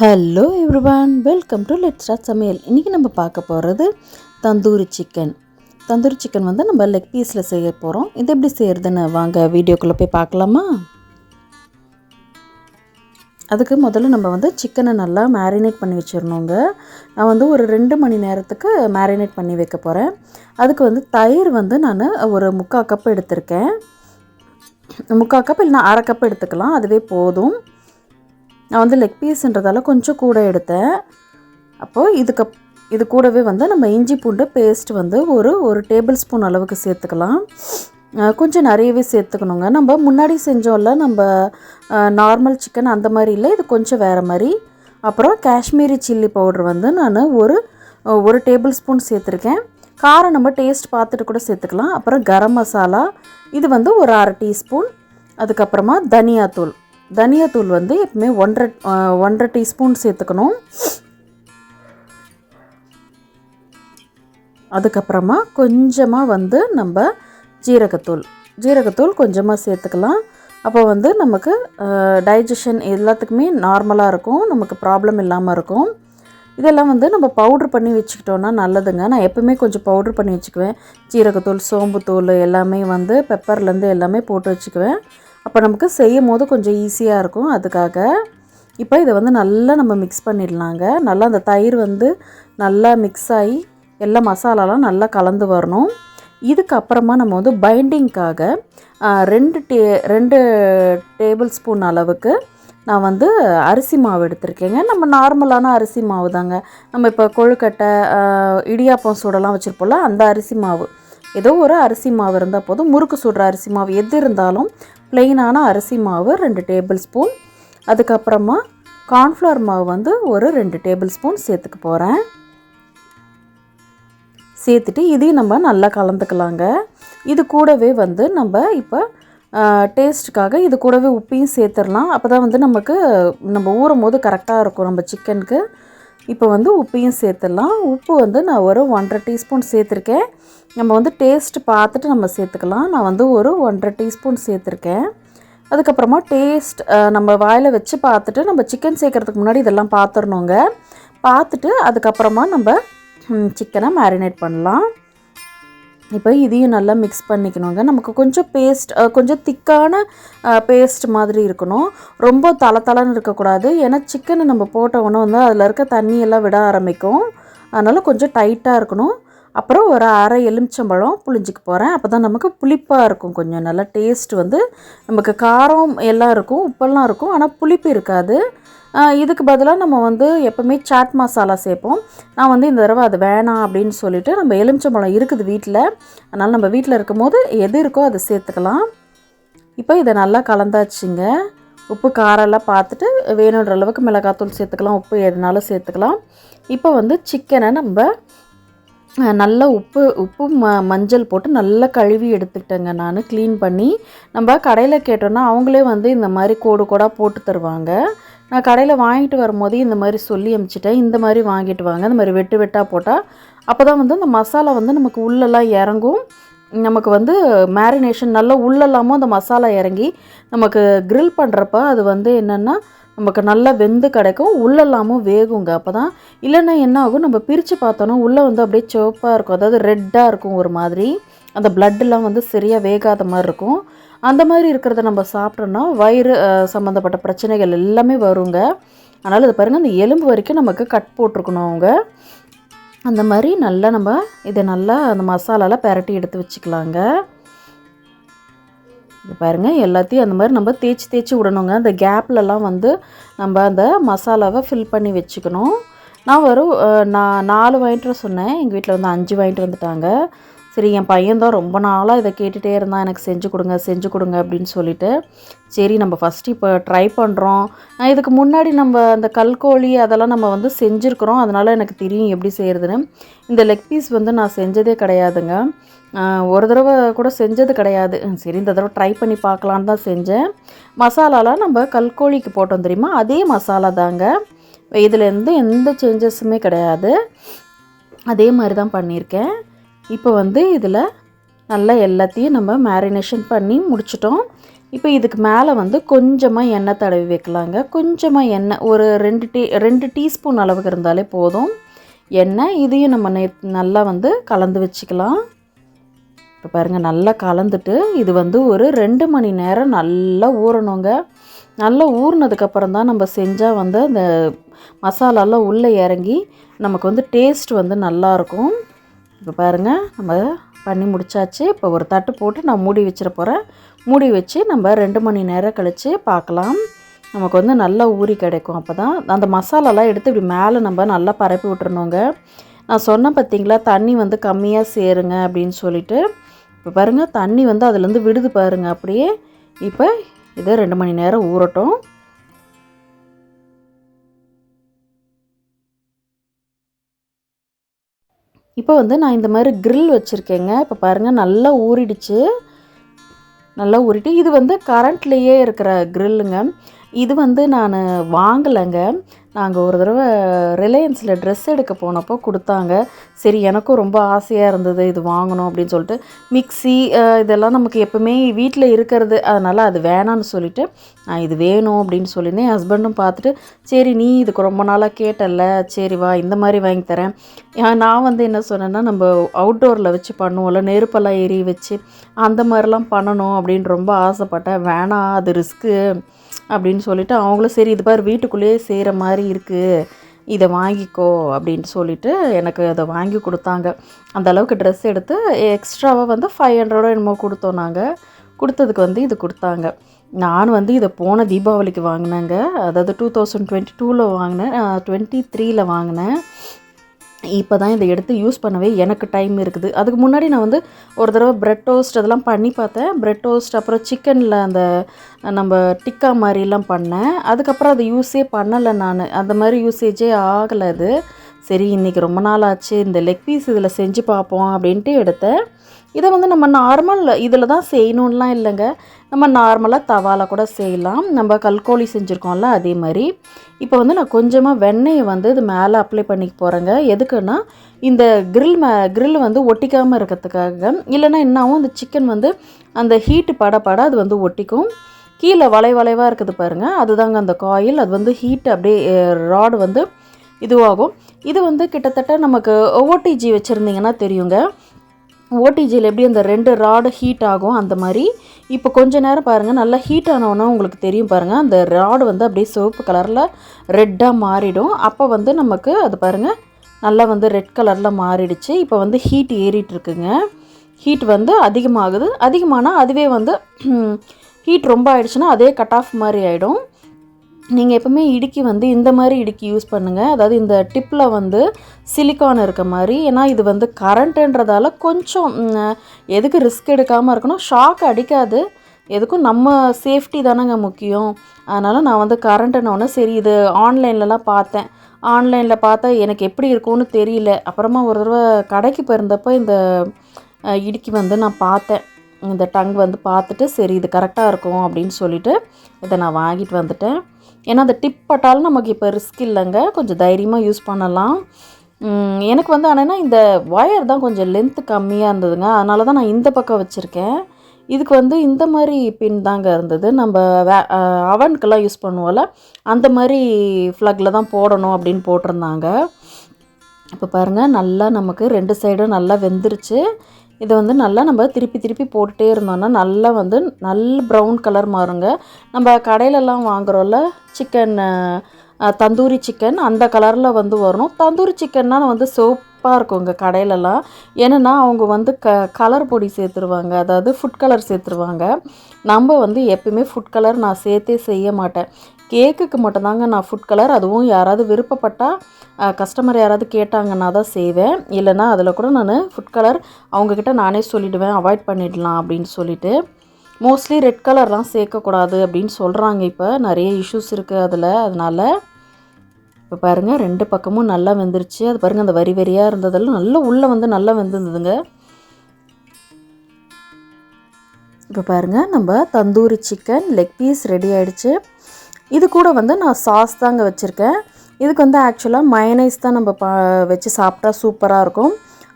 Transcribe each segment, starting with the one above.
Hello everyone, welcome to let's start சமையல். இன்றைக்கி நம்ம பார்க்க போகிறது தந்தூரி சிக்கன். தந்தூரி சிக்கன் வந்து நம்ம லெக் பீஸில் செய்ய போகிறோம். இது எப்படி செய்கிறதுன்னு வாங்க வீடியோக்குள்ளே போய் பார்க்கலாமா? அதுக்கு முதல்ல நம்ம வந்து சிக்கனை நல்லா மேரினேட் பண்ணி வச்சிடணுங்க. நான் வந்து ஒரு 2 மணி நேரத்துக்கு மேரினேட் பண்ணி வைக்க போகிறேன். அதுக்கு வந்து தயிர் வந்து நான் ஒரு 3/4 கப் எடுத்திருக்கேன். 3/4 கப் இல்லைனா 1/2 கப் எடுத்துக்கலாம், அதுவே போதும். நான் வந்து லெக் பீஸ்ன்றதால கொஞ்சம் கூட எடுத்தேன். அப்போது இது கூடவே வந்து நம்ம இஞ்சி பூண்டு பேஸ்ட் வந்து ஒரு டேபிள் ஸ்பூன் அளவுக்கு சேர்த்துக்கலாம். கொஞ்சம் நிறையவே சேர்த்துக்கணுங்க. நம்ம முன்னாடி செஞ்சோம்ல நம்ம நார்மல் சிக்கன் அந்த மாதிரி இல்லை, இது கொஞ்சம் வேறு மாதிரி. அப்புறம் காஷ்மீரி சில்லி பவுடர் வந்து நான் ஒரு டேபிள் ஸ்பூன் சேர்த்துருக்கேன். காரம் நம்ம டேஸ்ட் பார்த்துட்டு கூட சேர்த்துக்கலாம். அப்புறம் கரம் மசாலா இது வந்து ஒரு 1/2 டீஸ்பூன். அதுக்கப்புறமா தனியாத்தூள் வந்து எப்பவுமே 1.5 டீஸ்பூன் சேர்த்துக்கணும். அதுக்கப்புறமா கொஞ்சமாக வந்து நம்ம ஜீரகத்தூள் கொஞ்சமாக சேர்த்துக்கலாம். அப்போ வந்து நமக்கு டைஜஷன் எல்லாத்துக்குமே நார்மலாக இருக்கும், நமக்கு ப்ராப்ளம் இல்லாமல் இருக்கும். இதெல்லாம் வந்து நம்ம பவுட்ரு பண்ணி வச்சுக்கிட்டோன்னா நல்லதுங்க. நான் எப்பவுமே கொஞ்சம் பவுட்ரு பண்ணி வச்சுக்குவேன். ஜீரகத்தூள், சோம்புத்தூள் எல்லாமே வந்து பெப்பர்லேருந்து எல்லாமே போட்டு வச்சுக்குவேன். அப்போ நமக்கு செய்யும் போது கொஞ்சம் ஈஸியாக இருக்கும். அதுக்காக இப்போ இதை வந்து நல்லா நம்ம மிக்ஸ் பண்ணிடலாங்க. நல்லா அந்த தயிர் வந்து நல்லா மிக்ஸ் ஆகி எல்லா மசாலாலாம் நல்லா கலந்து வரணும். இதுக்கப்புறமா நம்ம வந்து பைண்டிங்க்காக 2 டேபிள் ஸ்பூன் அளவுக்கு நான் வந்து அரிசி மாவு எடுத்திருக்கேங்க. நம்ம நார்மலான அரிசி மாவு தாங்க. நம்ம இப்போ கொழுக்கட்டை, இடியாப்பம் சூடெல்லாம் வச்சுருப்போம்ல, அந்த அரிசி மாவு. ஏதோ ஒரு அரிசி மாவு இருந்தால் போதும். முறுக்கு சுடுற அரிசி மாவு எது இருந்தாலும் ப்ளெயினான அரிசி மாவு 2 டேபிள் ஸ்பூன். அதுக்கப்புறமா கார்ன்ஃப்ளவர் மாவு வந்து ஒரு 2 டேபிள் ஸ்பூன் சேர்த்துக்க போகிறேன். சேர்த்துட்டு இதையும் நம்ம நல்லா கலந்துக்கலாங்க. இது கூடவே வந்து நம்ம இப்போ டேஸ்ட்டுக்காக இது கூடவே உப்பையும் சேர்த்துடலாம். அப்போ தான் வந்து நம்ம ஊறும் போது கரெக்டாக இருக்கும் நம்ம சிக்கனுக்கு. இப்போ வந்து உப்பையும் சேர்த்துடலாம். உப்பு வந்து நான் ஒரு 1.5 டீஸ்பூன் சேர்த்துருக்கேன். நம்ம வந்து டேஸ்ட்டு பார்த்துட்டு நம்ம சேர்த்துக்கலாம். நான் வந்து ஒரு 1.5 டீஸ்பூன் சேர்த்துருக்கேன். அதுக்கப்புறமா டேஸ்ட் நம்ம வாயில் வச்சு பார்த்துட்டு, நம்ம சிக்கன் சேர்க்குறதுக்கு முன்னாடி இதெல்லாம் பார்த்துடணுங்க. பார்த்துட்டு அதுக்கப்புறமா நம்ம சிக்கனை மேரினேட் பண்ணலாம். இப்போ இதையும் நல்லா மிக்ஸ் பண்ணிக்கணுங்க. நமக்கு கொஞ்சம் கொஞ்சம் திக்கான பேஸ்ட் மாதிரி இருக்கணும். ரொம்ப தளன்னு இருக்கக்கூடாது. ஏன்னா சிக்கனை நம்ம போட்ட உடனே வந்து அதில் இருக்க தண்ணியெல்லாம் விட ஆரம்பிக்கும். அதனால் கொஞ்சம் டைட்டாக இருக்கணும். அப்புறம் ஒரு 1/2 எலுமிச்சம்பழம் புளிஞ்சிக்க போகிறேன். அப்போ தான் நமக்கு புளிப்பாக இருக்கும். கொஞ்சம் நல்லா டேஸ்ட் வந்து நமக்கு காரம் எல்லாம் இருக்கும், உப்பெல்லாம் இருக்கும், ஆனால் புளிப்பு இருக்காது. இதுக்கு பதிலாக நம்ம வந்து எப்போவுமே சாட் மசாலா சேர்ப்போம். நான் வந்து இந்த தடவை அது வேணாம் அப்படின்னு சொல்லிவிட்டு, நம்ம எலுமிச்சம்பழம் இருக்குது வீட்டில், அதனால் நம்ம வீட்டில் இருக்கும் போது எது இருக்கோ அதை சேர்த்துக்கலாம். இப்போ இதை நல்லா கலந்தாச்சுங்க. உப்பு காரெல்லாம் பார்த்துட்டு வேணுன்ற அளவுக்கு மிளகாத்தூள் சேர்த்துக்கலாம், உப்பு எதுனாலும் சேர்த்துக்கலாம். இப்போ வந்து சிக்கனை நம்ம நல்லா உப்பு மஞ்சள் போட்டு நல்லா கழுவி எடுத்துக்கிட்டேங்க. நான் க்ளீன் பண்ணி, நம்ம கடையில் கேட்டோன்னா அவங்களே வந்து இந்த மாதிரி கோடாக போட்டு தருவாங்க. நான் கடையில் வாங்கிட்டு வரும்போது இந்த மாதிரி சொல்லி அனுப்பிச்சிட்டேன். இந்த மாதிரி வாங்கிட்டு வாங்க, இந்த மாதிரி வெட்டாக போட்டால் அப்போ தான் வந்து அந்த மசாலா வந்து நமக்கு உள்ளெல்லாம் இறங்கும். நமக்கு வந்து மேரினேஷன் நல்லா உள்ளெல்லாமும் அந்த மசாலா இறங்கி நமக்கு க்ரில் பண்ணுறப்ப அது வந்து என்னென்னா நமக்கு நல்லா வெந்து கிடைக்கும், உள்ளெல்லாமும் வேகுங்க. அப்போ தான், இல்லைன்னா என்ன ஆகும், நம்ம பிரித்து பார்த்தோன்னா உள்ளே வந்து அப்படியே சிவப்பாக இருக்கும், அதாவது ரெட்டாக இருக்கும் ஒரு மாதிரி. அந்த பிளட்டெலாம் வந்து சரியாக வேகாத மாதிரி இருக்கும். அந்த மாதிரி இருக்கிறத நம்ம சாப்பிட்டோன்னா வயிறு சம்மந்தப்பட்ட பிரச்சனைகள் எல்லாமே வருங்க. அதனால் இது பாருங்கள், அந்த எலும்பு வரைக்கும் நமக்கு கட் போட்டிருக்கணும் அவங்க. அந்த மாதிரி நல்லா நம்ம இதை நல்லா அந்த மசாலாலாம் பெரட்டி எடுத்து வச்சுக்கலாங்க. இது பாருங்கள், எல்லாத்தையும் அந்த மாதிரி நம்ம தேய்ச்சி விடணுங்க. அந்த கேப்லலாம் வந்து நம்ம அந்த மசாலாவை ஃபில் பண்ணி வச்சுக்கணும். நான் 4 வாங்கிட்டு சொன்னேன், எங்கள் வீட்டில் வந்து 5 வாங்கிட்டு வந்துட்டாங்க. சரி, என் பையன்தான் ரொம்ப நாளாக இதை கேட்டுகிட்டே இருந்தான், எனக்கு செஞ்சு கொடுங்க அப்படின்னு சொல்லிட்டு. சரி, நம்ம ஃபஸ்ட்டு இப்போ ட்ரை பண்ணுறோம். நான் இதுக்கு முன்னாடி நம்ம அந்த கல்கோழி அதெல்லாம் நம்ம வந்து செஞ்சுருக்குறோம், அதனால் எனக்கு தெரியும் எப்படி செய்கிறதுன்னு. இந்த லெக் பீஸ் வந்து நான் செஞ்சதே கிடையாதுங்க, ஒரு தடவை கூட செஞ்சது கிடையாது. சரி, இந்த தடவை ட்ரை பண்ணி பார்க்கலான்னு தான் செஞ்சேன். மசாலாலாம் நம்ம கல்கோழிக்கு போட்டோம் தெரியுமா, அதே மசாலா தாங்க. இதுலேருந்து எந்த சேஞ்சஸுமே கிடையாது, அதே மாதிரி தான் பண்ணியிருக்கேன். இப்போ வந்து இதில் நல்லா எல்லாத்தையும் நம்ம மேரினேஷன் பண்ணி முடிச்சிட்டோம். இப்போ இதுக்கு மேலே வந்து கொஞ்சமாக எண்ணெய் தடவி வைக்கலாங்க. கொஞ்சமாக எண்ணெய் ஒரு 2 டீஸ்பூன் அளவுக்கு இருந்தாலே போதும் எண்ணெய். இதையும் நம்ம நல்லா வந்து கலந்து வச்சுக்கலாம். இப்போ பாருங்கள், நல்லா கலந்துட்டு இது வந்து ஒரு 2 மணி நேரம் நல்லா ஊறணுங்க. நல்லா ஊறினதுக்கப்புறம் தான் நம்ம செஞ்சால் வந்து அந்த மசாலாலாம் உள்ளே இறங்கி நமக்கு வந்து டேஸ்ட் வந்து நல்லாயிருக்கும். இப்போ பாருங்கள், நம்ம பண்ணி முடித்தாச்சு. இப்போ ஒரு தட்டு போட்டு நான் மூடி வச்சிட போகிறேன். மூடி வச்சு நம்ம 2 மணி நேரம் கழித்து பார்க்கலாம். நமக்கு வந்து நல்லா ஊறி கிடைக்கும். அப்போ தான் அந்த மசாலாலாம் எடுத்து இப்படி மேலே நம்ம நல்லா பரப்பி விட்டுறணுங்க. நான் சொன்னேன் பார்த்தீங்களா, தண்ணி வந்து கம்மியாக சேருங்க அப்படின்னு சொல்லிட்டு. இப்போ பாருங்கள், தண்ணி வந்து அதுலேருந்து விடுது பாருங்கள் அப்படியே. இப்போ இதை 2 மணி நேரம் ஊறட்டும். இப்போ வந்து நான் இந்த மாதிரி கிரில் வச்சுருக்கேங்க. இப்போ பாருங்கள், நல்லா ஊறிடுச்சு. நல்லா ஊறிட்டு இது வந்து கரண்ட்லேயே இருக்கிற கிரில்லுங்க. இது வந்து நான் வாங்கலைங்க. நாங்கள் ஒரு தடவை ரிலையன்ஸில் ட்ரெஸ் எடுக்க போனப்போ கொடுத்தாங்க. சரி, எனக்கும் ரொம்ப ஆசையாக இருந்தது இது வாங்கணும் அப்படின்னு சொல்லிட்டு. மிக்ஸி இதெல்லாம் நமக்கு எப்போவுமே வீட்டில் இருக்கிறது, அதனால் அது வேணான்னு சொல்லிவிட்டு நான் இது வேணும் அப்படின்னு சொல்லியிருந்தேன். என் ஹஸ்பண்டும் பார்த்துட்டு, சரி நீ இதுக்கு ரொம்ப நாளாக கேட்டல்ல, சரி வா இந்த மாதிரி வாங்கி தரேன். நான் வந்து என்ன சொன்னேன்னா, நம்ம அவுட்டோரில் வச்சு பண்ணுவோம்ல, நெருப்பெல்லாம் எரிய வச்சு அந்த மாதிரிலாம் பண்ணணும் அப்படின்னு ரொம்ப ஆசைப்பட்டேன். வேணாம், அது ரிஸ்க்கு அப்படின்னு சொல்லிவிட்டு அவங்களும் சரி இது பாரு வீட்டுக்குள்ளேயே செய்கிற மாதிரி இருக்குது, இதை வாங்கிக்கோ அப்படின்ட்டு சொல்லிவிட்டு எனக்கு அதை வாங்கி கொடுத்தாங்க. அந்தளவுக்கு ட்ரெஸ் எடுத்து எக்ஸ்ட்ராவாக வந்து 500 என்னமோ கொடுத்தோம். நாங்கள் கொடுத்ததுக்கு வந்து இது கொடுத்தாங்க. நான் வந்து இதை போன தீபாவளிக்கு வாங்கினேங்க. அதாவது 2022 வாங்கினேன், 23 வாங்கினேன். இப்போ தான் இதை எடுத்து யூஸ் பண்ணவே எனக்கு டைம் இருக்குது. அதுக்கு முன்னாடி நான் வந்து ஒரு தடவை ப்ரெட் டோஸ்ட் அதெல்லாம் பண்ணி பார்த்தேன். ப்ரெட் டோஸ்ட் அப்புறம் சிக்கனில் அந்த நம்ம டிக்கா மாதிரிலாம் பண்ணேன். அதுக்கப்புறம் அதை யூஸே பண்ணலை நான். அந்த மாதிரி யூசேஜே ஆகலை அது. சரி, இன்றைக்கி ரொம்ப நாள் ஆச்சு, இந்த லெக் பீஸ் இதில் செஞ்சு பார்ப்போம் அப்படின்ட்டு எடுத்தேன். இதை வந்து நம்ம நார்மல் இதில் தான் செய்யணுன்னெலாம் இல்லைங்க. நம்ம நார்மலாக தவாவில் கூட செய்யலாம். நம்ம கல்கோழி செஞ்சுருக்கோம்ல அதே மாதிரி. இப்போ வந்து நான் கொஞ்சமாக வெண்ணெயை வந்து இது மேலே அப்ளை பண்ணிக்க போகிறேங்க. எதுக்குன்னா இந்த கிரில் வந்து ஒட்டிக்காமல் இருக்கிறதுக்காக. இல்லைன்னா என்னாகும், இந்த சிக்கன் வந்து அந்த ஹீட்டு பட அது வந்து ஒட்டிக்கும். கீழே வளைவாக இருக்குது பாருங்கள், அதுதாங்க அந்த காயில். அது வந்து ஹீட் அப்படியே ராடு வந்து இதுவாகும். இது வந்து கிட்டத்தட்ட நமக்கு ஓடிஜி வச்சுருந்தீங்கன்னா தெரியுங்க. ஓடிஜியில் எப்படி அந்த 2 ராடு ஹீட் ஆகும் அந்த மாதிரி. இப்போ கொஞ்ச நேரம் பாருங்கள், நல்லா ஹீட் ஆனவுன்னா உங்களுக்கு தெரியும் பாருங்கள், அந்த ராடு வந்து அப்படியே சிவப்பு கலரில் ரெட்டாக மாறிடும். அப்போ வந்து நமக்கு அது பாருங்கள் நல்லா வந்து ரெட் கலரில் மாறிடுச்சு. இப்போ வந்து ஹீட் ஏறிட்டுருக்குங்க. ஹீட் வந்து அதிகமானால் அதுவே வந்து ஹீட் ரொம்ப ஆகிடுச்சுன்னா அதே கட் ஆஃப் மாதிரி ஆகிடும். நீங்கள் எப்போவுமே இடுக்கி வந்து இந்த மாதிரி இடுக்கி யூஸ் பண்ணுங்கள். அதாவது இந்த டிப்பில் வந்து சிலிக்கான் இருக்க மாதிரி. ஏன்னா இது வந்து கரண்ட்டுன்றதால கொஞ்சம் எதுக்கு ரிஸ்க் எடுக்காமல் இருக்கணும். ஷாக் அடிக்காது, எதுக்கும் நம்ம சேஃப்டி தானேங்க முக்கியம். அதனால் நான் வந்து கரண்ட்டுன்னொன்னே சரி இது ஆன்லைன்லலாம் பார்த்தேன். ஆன்லைனில் பார்த்தா எனக்கு எப்படி இருக்கும்னு தெரியல. அப்புறமா ஒரு தடவை கடைக்கு போயிருந்தப்போ இந்த இடுக்கி வந்து நான் பார்த்தேன். இந்த டங் வந்து பார்த்துட்டு சரி இது கரெக்டாக இருக்கும் அப்படின்னு சொல்லிவிட்டு இதை நான் வாங்கிட்டு வந்துட்டேன். ஏன்னா அந்த டிப் பட்டாலும் நமக்கு இப்போ ரிஸ்க் இல்லைங்க, கொஞ்சம் தைரியமாக யூஸ் பண்ணலாம். எனக்கு வந்து ஆனால் இந்த ஒயர் தான் கொஞ்சம் லென்த்து கம்மியாக இருந்ததுங்க. அதனால தான் நான் இந்த பக்கம் வச்சுருக்கேன். இதுக்கு வந்து இந்த மாதிரி பின் தாங்க இருந்தது. நம்ம அவனுக்கெல்லாம் யூஸ் பண்ணுவோம்ல அந்த மாதிரி ஃப்ளக்கில் தான் போடணும் அப்படின்னு போட்டிருந்தாங்க. இப்போ பாருங்கள், நல்லா நமக்கு 2 சைடும் நல்லா வெந்துருச்சு. இதை வந்து நல்லா நம்ம திருப்பி போட்டுகிட்டே இருந்தோம்னா நல்லா வந்து நல்ல ப்ரௌன் கலர் மாறுங்க. நம்ம கடையிலலாம் வாங்குகிறோம்ல சிக்கன், தந்தூரி சிக்கன் அந்த கலரில் வந்து வரணும். தந்தூரி சிக்கன்னால் வந்து சோப்பாக இருக்குங்க கடையிலலாம். ஏன்னா அவங்க வந்து கலர் பொடி சேர்த்துருவாங்க, அதாவது ஃபுட் கலர் சேர்த்துருவாங்க. நம்ம வந்து எப்பயுமே ஃபுட் கலர் நான் சேர்த்தே செய்ய மாட்டேன். கேக்குக்கு மட்டும்தாங்க நான் ஃபுட் கலர், அதுவும் யாராவது விருப்பப்பட்டால் கஸ்டமர் யாராவது கேட்டாங்கன்னா தான் செய்வேன். இல்லைனா அதில் கூட நான் ஃபுட் கலர் அவங்கக்கிட்ட நானே சொல்லிவிடுவேன், அவாய்ட் பண்ணிடலாம் அப்படின்னு சொல்லிவிட்டு. மோஸ்ட்லி ரெட் கலர்லாம் சேர்க்கக்கூடாது அப்படின்னு சொல்கிறாங்க. இப்போ நிறைய இஷ்யூஸ் இருக்குது அதில். அதனால் இப்போ பாருங்கள் 2 பக்கமும் நல்லா வெந்துருச்சு. அது பாருங்கள், அந்த வரியாக இருந்ததெல்லாம் நல்லா உள்ளே வந்து நல்லா வெந்துருந்ததுங்க. இப்போ பாருங்கள், நம்ம tandoori chicken leg piece ready ஆகிடுச்சு. இது கூட வந்து நான் சாஸ் தாங்க வச்சுருக்கேன். இதுக்கு வந்து ஆக்சுவலாக மயனைஸ் தான் நம்ம வச்சு சாப்பிட்டா சூப்பராக இருக்கும்.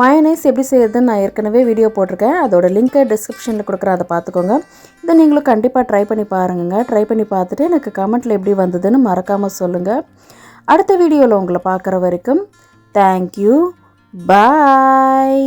மயோனைஸ் எப்படி செய்யறதுன்னு நான் ஏற்கனவே வீடியோ போட்டிருக்கேன். அதோட லிங்க்கை டிஸ்கிரிப்ஷனில் கொடுக்குறேன், அதை பார்த்துக்கோங்க. இதை நீங்களும் கண்டிப்பாக ட்ரை பண்ணி பாருங்க. ட்ரை பண்ணி பார்த்துட்டு எனக்கு கமெண்ட்டில் எப்படி வந்ததுன்னு மறக்காமல் சொல்லுங்கள். அடுத்த வீடியோவில் உங்களை பார்க்குற வரைக்கும் தேங்க்யூ. பாய்.